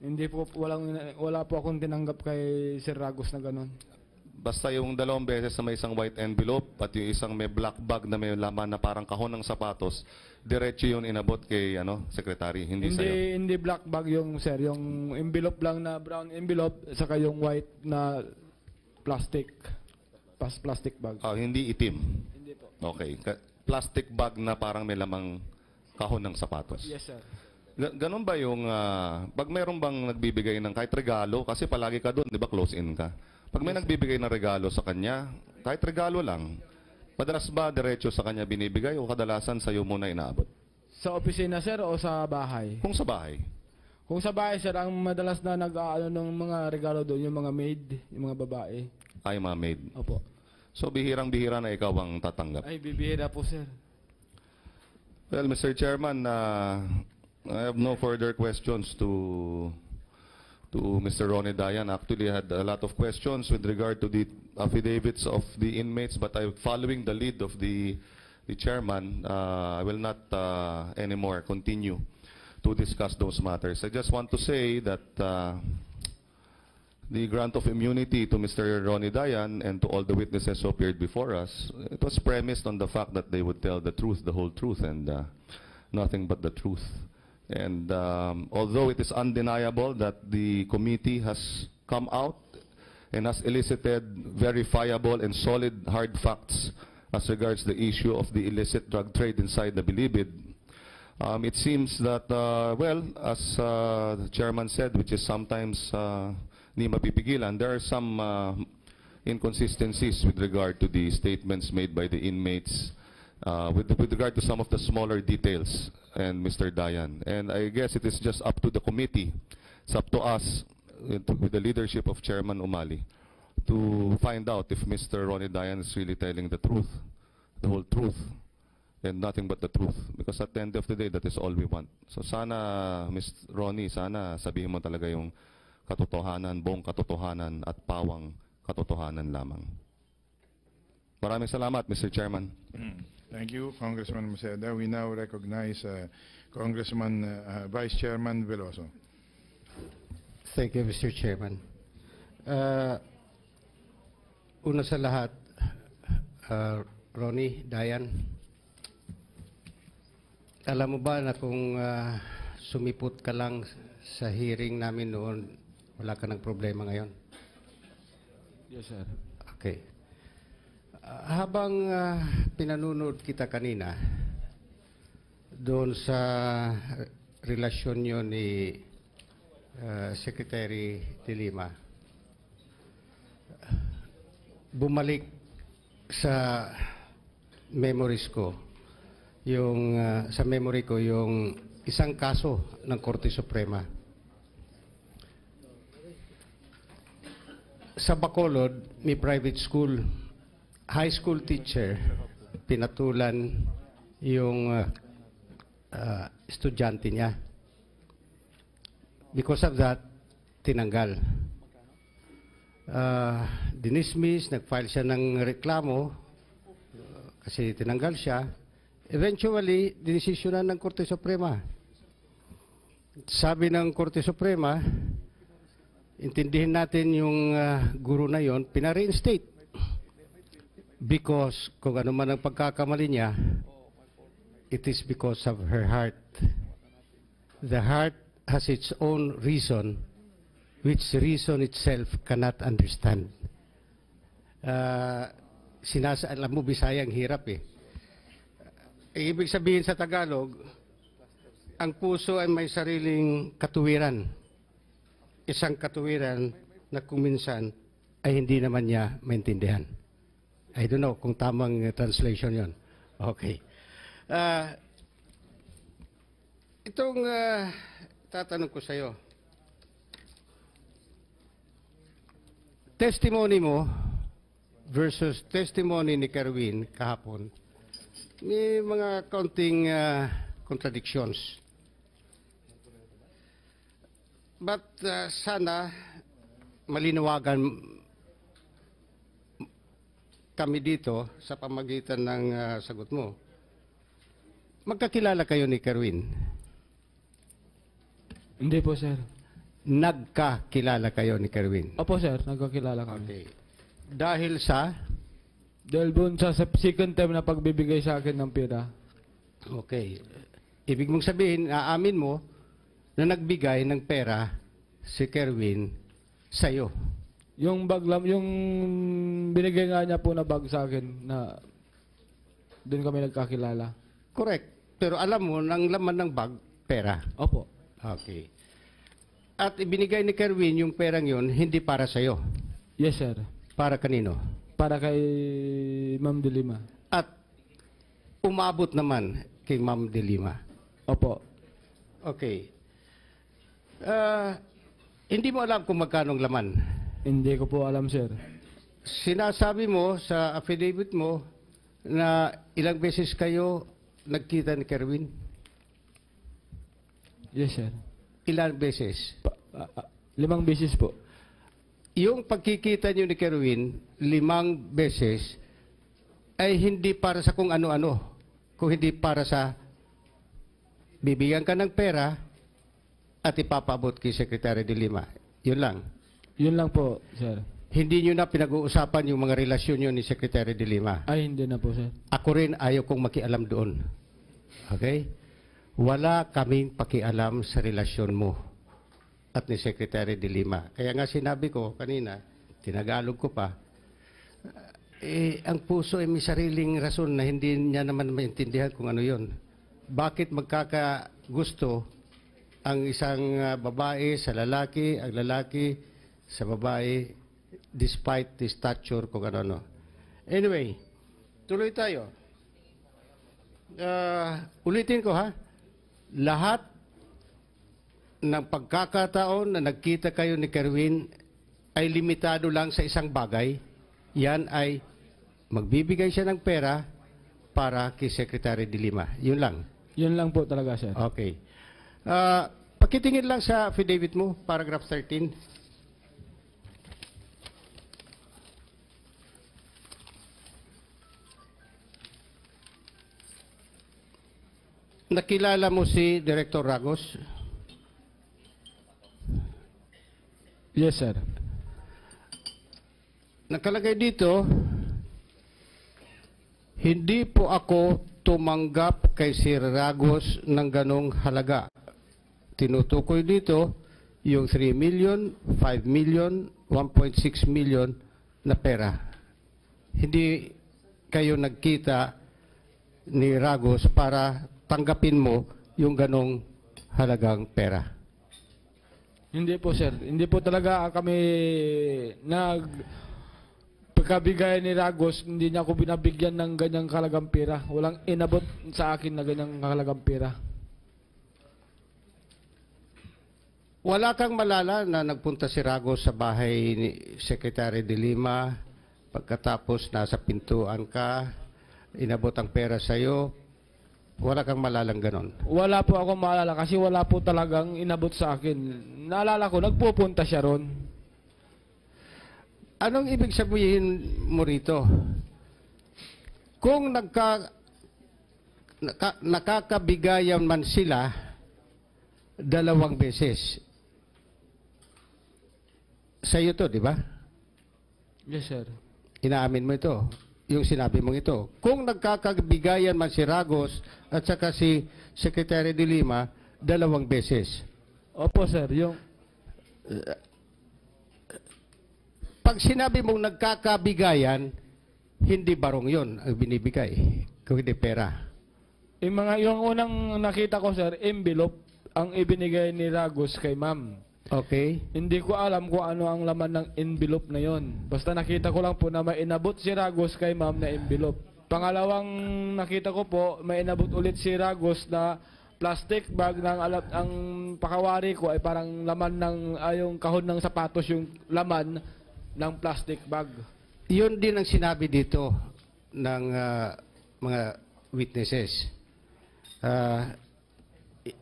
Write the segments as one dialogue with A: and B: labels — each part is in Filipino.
A: Hindi po, wala po akong tinanggap kay Sir Ragos na ganun.
B: Basta yung 2 beses na may isang white envelope at yung isang may black bag na may laman na parang kahon ng sapatos, diretso yun inabot kay secretary, hindi sa'yo.
A: Hindi black bag yung sir, yung envelope lang na brown envelope, saka yung white na plastic. Plastic bag.
B: Hindi itim.
A: Hindi po.
B: Okay. Plastic bag na parang may lamang kahon ng sapatos.
A: Yes sir.
B: Ganon ba yung, pag mayroon bang nagbibigay ng kahit regalo, kasi palagi ka doon, di ba, close in ka. Pag may nagbibigay ng regalo sa kanya, kahit regalo lang, madalas ba diretso sa kanya binibigay o kadalasan sa'yo muna inaabot?
A: Sa opisina sir o sa bahay?
B: Kung sa bahay.
A: Kung sa bahay sir, ang madalas na nag-aano ng mga regalo doon, yung mga maid, yung mga babae.
B: Ay, mga maid.
A: Opo.
B: So, bihirang-bihira na ikaw ang tatanggap.
A: Ay, bibihira po sir.
B: Well, Mr. Chairman, I have no further questions to Mr. Ronnie Dayan. Actually, I had a lot of questions with regard to the affidavits of the inmates, but following the lead of the chairman, I will not anymore continue to discuss those matters. I just want to say that the grant of immunity to Mr. Ronnie Dayan and to all the witnesses who appeared before us, it was premised on the fact that they would tell the truth, the whole truth, and nothing but the truth. And although it is undeniable that the committee has come out and has elicited verifiable and solid hard facts as regards the issue of the illicit drug trade inside the Bilibid, it seems that, well, as the chairman said, which is sometimes di mapipigilan, there are some inconsistencies with regard to the statements made by the inmates with regard to some of the smaller details and Mr. Dayan. And I guess it is just up to the committee, it's up to us, with the leadership of Chairman Umali, to find out if Mr. Ronnie Dayan is really telling the truth, the whole truth, and nothing but the truth. Because at the end of the day, that is all we want. So sana, Mr. Ronnie, sana sabihin mo talaga yung katotohanan, buong katotohanan at pawang katotohanan lamang. Maraming salamat, Mr. Chairman.
C: Thank you, Congressman Maceda. We now recognize Congressman Vice Chairman Veloso.
D: Thank you, Mr. Chairman. Una sa lahat, Ronnie, Dayan, alam mo ba na kung sumipot ka lang sa hearing namin noon, wala ka ng problema ngayon?
A: Yes sir.
D: Okay. Habang pinanonood kita kanina doon sa relasyon nyo ni Secretary De Lima, bumalik sa memories ko yung sa memory ko yung isang kaso ng Korte Suprema. Sa Bacolod, may private school, high school teacher, pinatulan yung estudyante niya. Because of that, tinanggal. Dinismiss, nag-file siya ng reklamo kasi tinanggal siya. Eventually, dinesisyonan ng Korte Suprema. Sabi ng Korte Suprema, intindihin natin yung guro na yon, pina-reinstate. Because kung ano man ang pagkakamali niya, it is because of her heart. The heart has its own reason, which reason itself cannot understand. Alam mo, Bisaya ang hirap eh. Ibig sabihin sa Tagalog, ang puso ay may sariling katuwiran. Isang katuwiran na kung minsan ay hindi naman niya maintindihan. I don't know kung tamang translation yon. Okay. Itong tatanong ko sa iyo. Testimony mo versus testimony ni Kerwin kahapon, may mga kaunting contradictions. But sana malinawagan kami dito sa pamagitan ng sagot mo. Magkakilala kayo ni Kerwin?
A: Hindi po sir.
D: nagkakilala kayo ni Kerwin.
A: Opo sir, nagkakilala kami.
D: Okay. Dahil sa,
A: Dahil doon sa second time na pagbibigay sa akin ng pera.
D: okay, ibig mong sabihin, aamin mo na nagbigay ng pera si Kerwin sa'yo.
A: Yung bag yung binigay nga niya po na bag sa akin na doon kami nagkakilala.
D: Correct. Pero alam mo, nang laman ng bag, pera.
A: Opo.
D: Okay. At ibinigay ni Kerwin yung perang yun, hindi para sa'yo.
A: Yes sir.
D: Para kanino?
A: Para kay Ma'am De Lima.
D: At umabot naman kay Ma'am De Lima.
A: Opo.
D: Okay. Hindi mo alam kung magkanong laman.
A: Hindi ko po alam sir.
D: Sinasabi mo sa affidavit mo na ilang beses kayo nagkita ni Kerwin?
A: Yes sir.
D: Ilang beses?
A: 5 beses po.
D: Yung pagkikita niyo ni Kerwin, 5 beses, ay hindi para sa kung ano-ano. Kung hindi para sa bibigyan ka ng pera at ipapaabot kay Secretary De Lima. Yun lang.
A: Yun lang po sir.
D: Hindi nyo na pinag-uusapan yung mga relasyon nyo ni Secretary De Lima.
A: Ay hindi na po sir.
D: Ako rin ayaw kong makialam doon. Okay? Wala kaming pakialam sa relasyon mo at ni Secretary De Lima. Kaya nga sinabi ko kanina, tinagalog ko pa, ang puso ay may sariling rason na hindi niya naman maintindihan kung ano yon. Bakit magkakagusto ang isang babae sa lalaki, ang lalaki sa babae, despite the stature kung ano-ano. Anyway, tuloy tayo. Ulitin ko ha. Lahat ng pagkakataon na nagkita kayo ni Kerwin ay limitado lang sa isang bagay. Yan ay magbibigay siya ng pera para kay Secretary De Lima. Yun lang.
A: Yun lang po talaga sir.
D: Okay. Pakitingin lang sa affidavit mo, paragraph 13. Nakilala mo si Director Ragos?
A: Yes sir.
D: Nakalagay dito, hindi po ako tumanggap kay Sir Ragos ng ganong halaga. Tinutukoy dito yung 3 million, 5 million, 1.6 million na pera. Hindi kayo nagkita ni Ragos para tanggapin mo yung ganong halagang pera.
A: Hindi po sir. Hindi po talaga kami pagkabigay ni Ragos, hindi niya ako binabigyan ng ganyang kalagang pera. Walang inabot sa akin na ganyang kalagang pera.
D: Wala kang malala na nagpunta si Ragos sa bahay ni Secretary De Lima, pagkatapos nasa pintuan ka, inabot ang pera sa'yo, wala kang malalang ganon.
A: Wala po ako maalala kasi wala po talagang inabot sa akin. Naalala ko, nagpupunta siya ron.
D: Anong ibig sabihin mo rito? Kung nakakabigayan man sila 2 beses, sa'yo to, di ba?
A: Yes sir.
D: Inaamin mo ito, yung sinabi mong ito. Kung nagkakabigayan man si Ragos at saka si Secretary De Lima 2 beses.
A: Opo sir, yung
D: Pag sinabi mong nagkakabigayan, hindi barong yon ang binibigay, kung hindi pera.
A: yung unang nakita ko sir, envelope ang ibinigay ni Ragos kay ma'am.
D: Okay?
A: Hindi ko alam kung ano ang laman ng envelope na yon. Basta nakita ko lang po na may inabot si Ragos kay ma'am na envelope. Pangalawang nakita ko po, may inabot ulit si Ragos na plastic bag ng ang pakawari ko ay parang laman ng yung kahon ng sapatos yung laman ng plastic bag.
D: Yun din ang sinabi dito ng mga witnesses.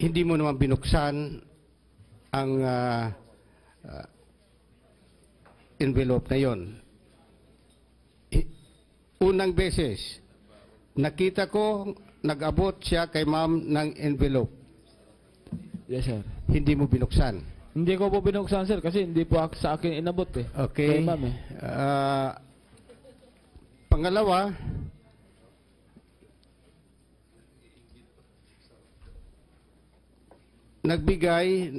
D: Hindi mo naman binuksan ang envelope na yon. Unang beses, nakita ko nag-abot siya kay ma'am ng envelope.
A: Yes sir.
D: Hindi mo binuksan.
A: Hindi ko po binuksan, sir, kasi hindi po sa akin inabot eh.
D: Okay.
A: Kay ma'am eh.
D: Pangalawa, nagbigay,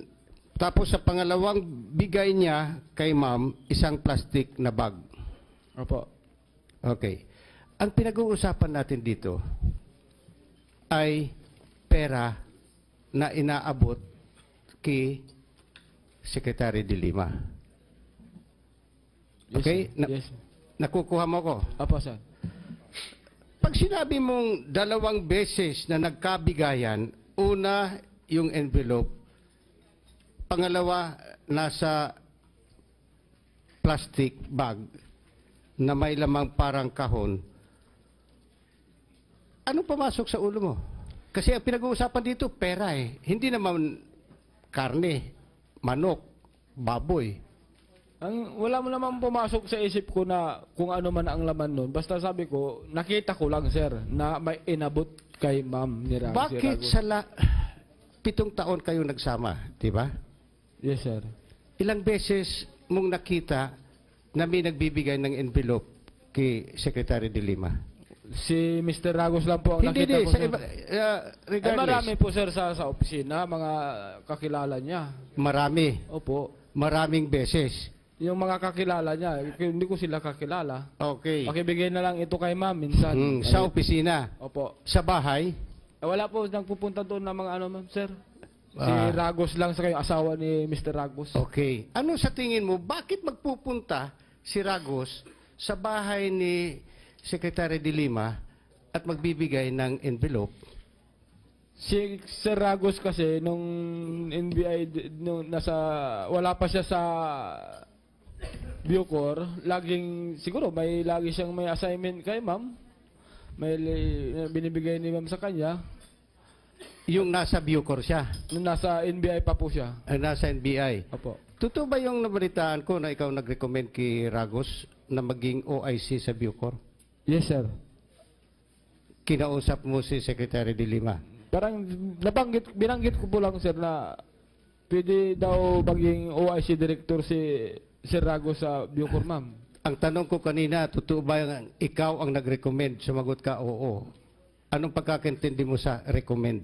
D: tapos sa pangalawang bigay niya kay ma'am, isang plastic na bag.
A: Opo.
D: Okay. Ang pinag-uusapan natin dito ay pera na inaabot kay Secretary de Lima.
A: Yes,
D: Okay?
A: sir. Yes.
D: Nakukuha mo ko?
A: Opo, sir.
D: Pag sinabi mong 2 beses na nagkabigayan, una yung envelope, pangalawa nasa plastic bag na may lamang parang kahon, anong pumasok sa ulo mo? Kasi ang pinag-uusapan dito, pera eh. Hindi naman karne, manok, baboy.
A: Wala mo naman pumasok sa isip ko na kung ano man ang laman nun. Basta sabi ko, nakita ko lang, sir, na may inabot kay ma'am ni Ragos.
D: Bakit sa 7 taon kayo nagsama, di ba?
A: Yes, sir.
D: Ilang beses mong nakita na may nagbibigay ng envelope kay Secretary de Lima?
A: Si Mr. Ragos lang po ang
D: Hindi,
A: nakita ko,
D: sa
A: sir.
D: iba,
A: Eh, marami
D: regardless.
A: po, sir, sa opisina, mga kakilala niya.
D: Marami.
A: Opo.
D: Maraming beses.
A: Yung mga kakilala niya, hindi ko sila kakilala.
D: Okay.
A: Pakibigay na lang ito kay ma'am minsan.
D: Sa opisina.
A: Opo.
D: Sa bahay.
A: Wala po nagpupunta doon ng mga ano, ma'am, sir. Si
D: Ah.
A: Ragos lang sa kayo, asawa ni Mr. Ragos.
D: Okay. Ano sa tingin mo, bakit magpupunta si Ragos sa bahay ni Secretary de Lima at magbibigay ng envelope?
A: Si Sir Ragos kasi nung NBI nung wala pa siya sa Bucor, lagi siyang may assignment kay ma'am. May binibigay ni ma'am sa kanya.
D: Yung nasa Bucor siya,
A: Nung nasa NBI pa po siya.
D: nasa NBI.
A: Opo.
D: Totoo ba yung nabalitaan ko na ikaw nag-recommend kay Ragos na maging OIC sa Bucor?
A: Yes, sir.
D: Kinausap mo si Secretary de Lima.
A: Parang binanggit ko po lang, sir, na pwede daw maging OIC director si Sir Ragos sa Bucor, ma'am.
D: Ang tanong ko kanina, totoo ba yung ikaw ang nag-recommend? Sumagot ka, oo. Anong pagkakaintindi mo sa recommend?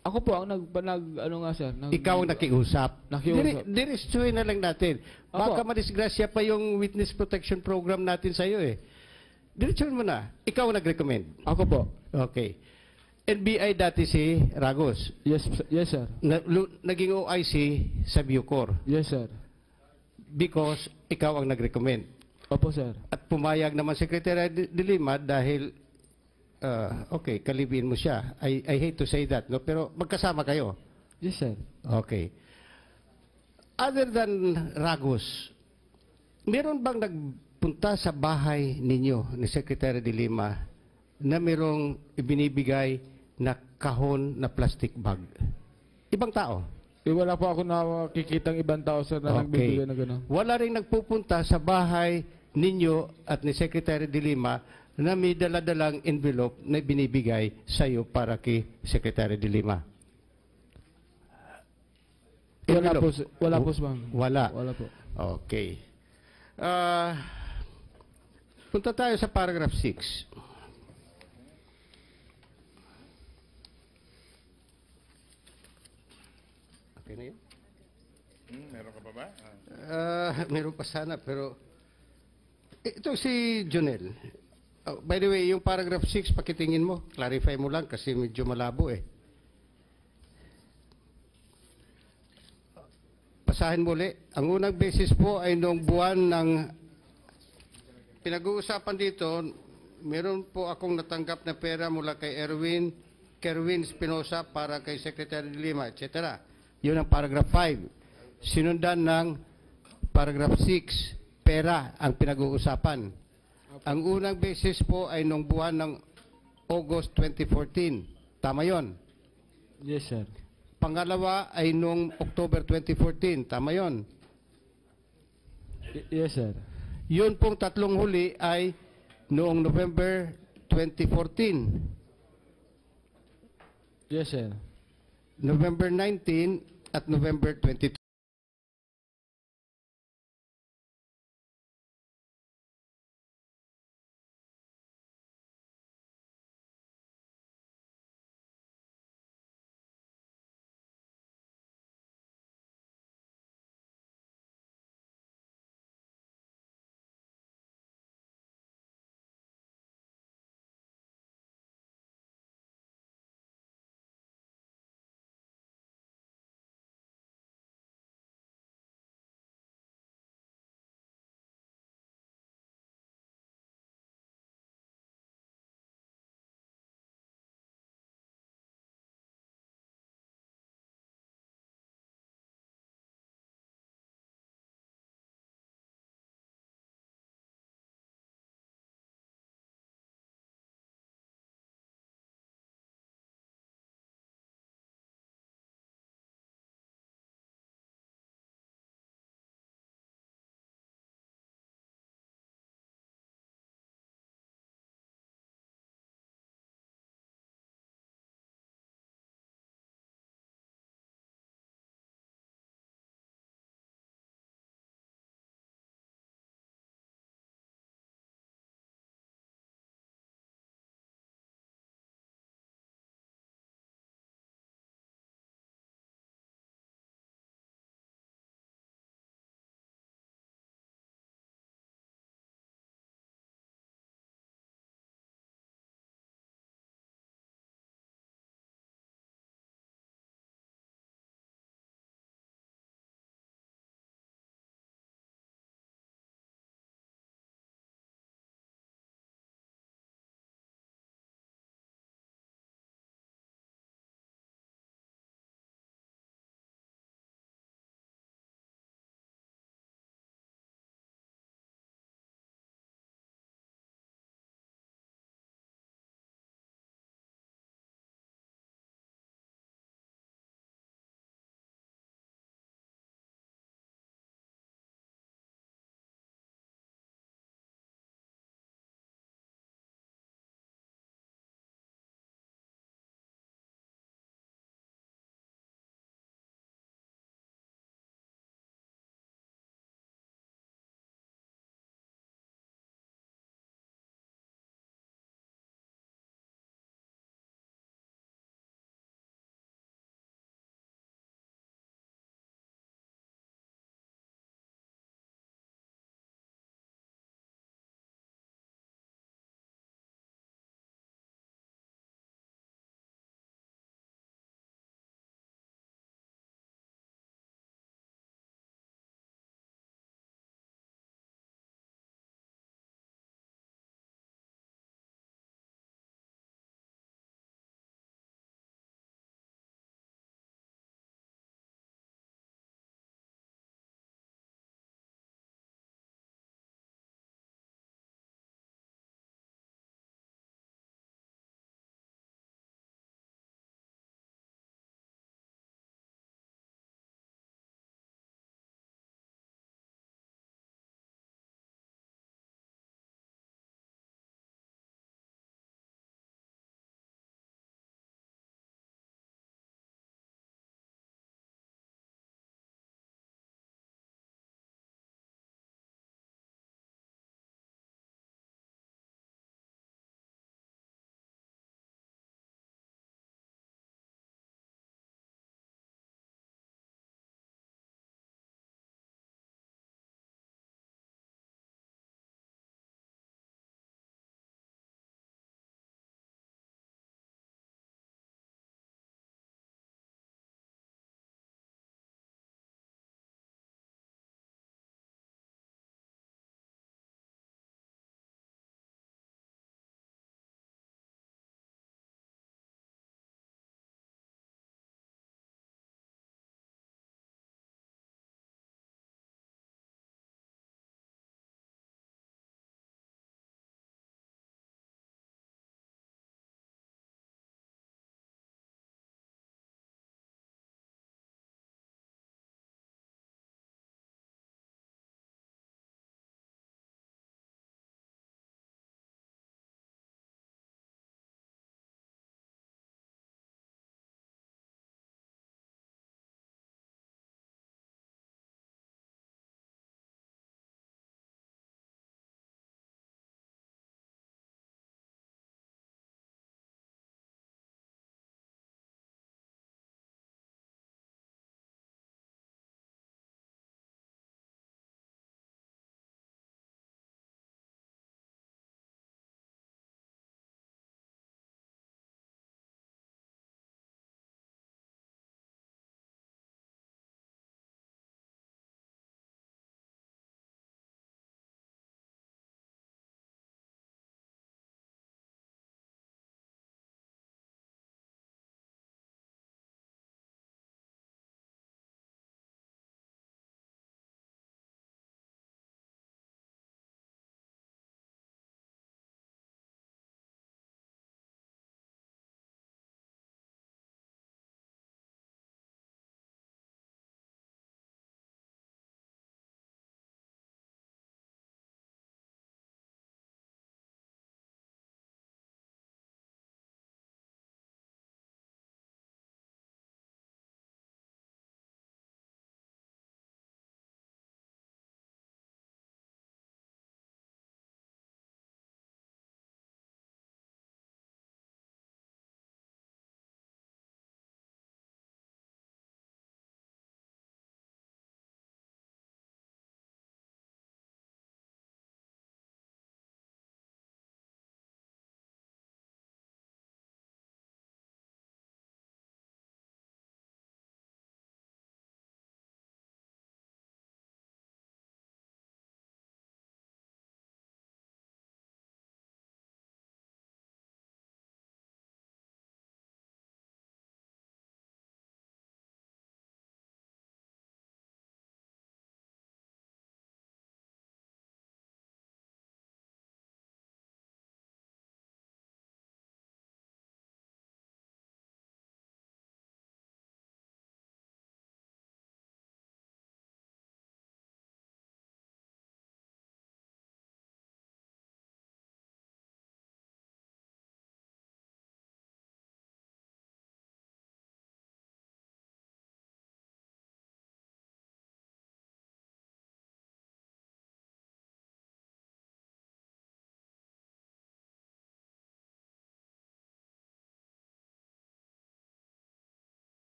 A: Ako po ang ano nga, sir.
D: Ikaw ang nakiusap.
A: Nakiusap.
D: Diretsuhin na lang natin. Baka
A: Opo.
D: madisgrasya pa yung witness protection program natin sa'yo eh. Diretsuhin mo na. Ikaw ang nag-recommend.
A: Ako po.
D: Okay. NBI dati si Ragos.
A: Yes, sir.
D: Naging OIC sa Bucor
A: Yes, sir.
D: because ikaw ang nag-recommend.
A: Opo, sir.
D: At pumayag naman Secretary de Lima dahil, okay, kalibin mo siya. I hate to say that, no? Pero magkasama kayo.
A: Yes, sir.
D: Okay. Other than Ragos, meron bang nagpunta sa bahay ninyo ni Secretary de Lima na merong ibinibigay na kahon na plastic bag? Ibang tao?
A: Wala po ako nakikitang ibang tao, sir, na nagbibigay na gano'n.
D: Wala rin nagpupunta sa bahay ninyo at ni Secretary de Lima na may daladalang envelope na binibigay sa iyo para kay Secretary de Lima?
A: Wala
D: Envelope?
A: po, wala po, ma'am.
D: Wala.
A: Wala po.
D: Okay. Punta tayo sa paragraph 6. Okay na yun?
C: Meron ka pa ba?
D: Meron pa sana, pero ito si Jonel. Oh, by the way, yung paragraph 6, pakitingin mo. Clarify mo lang kasi medyo malabo eh. Basahin mo ulit. Ang unang basis po ay noong buwan ng pinag-uusapan dito, meron po akong natanggap na pera mula kay Kerwin Espinosa para kay Secretary de Lima, etc. Yun ang paragraph 5. Sinundan ng paragraph 6, pera ang pinag-uusapan. Ang unang basis po ay noong buwan ng August 2014. Tama yon.
A: Yes, sir.
D: Pangalawa ay noong October 2014. Tama yon.
A: Yes, sir.
D: Yun pong tatlong huli ay noong November 2014.
A: Yes, sir.
D: November 19, at November 22.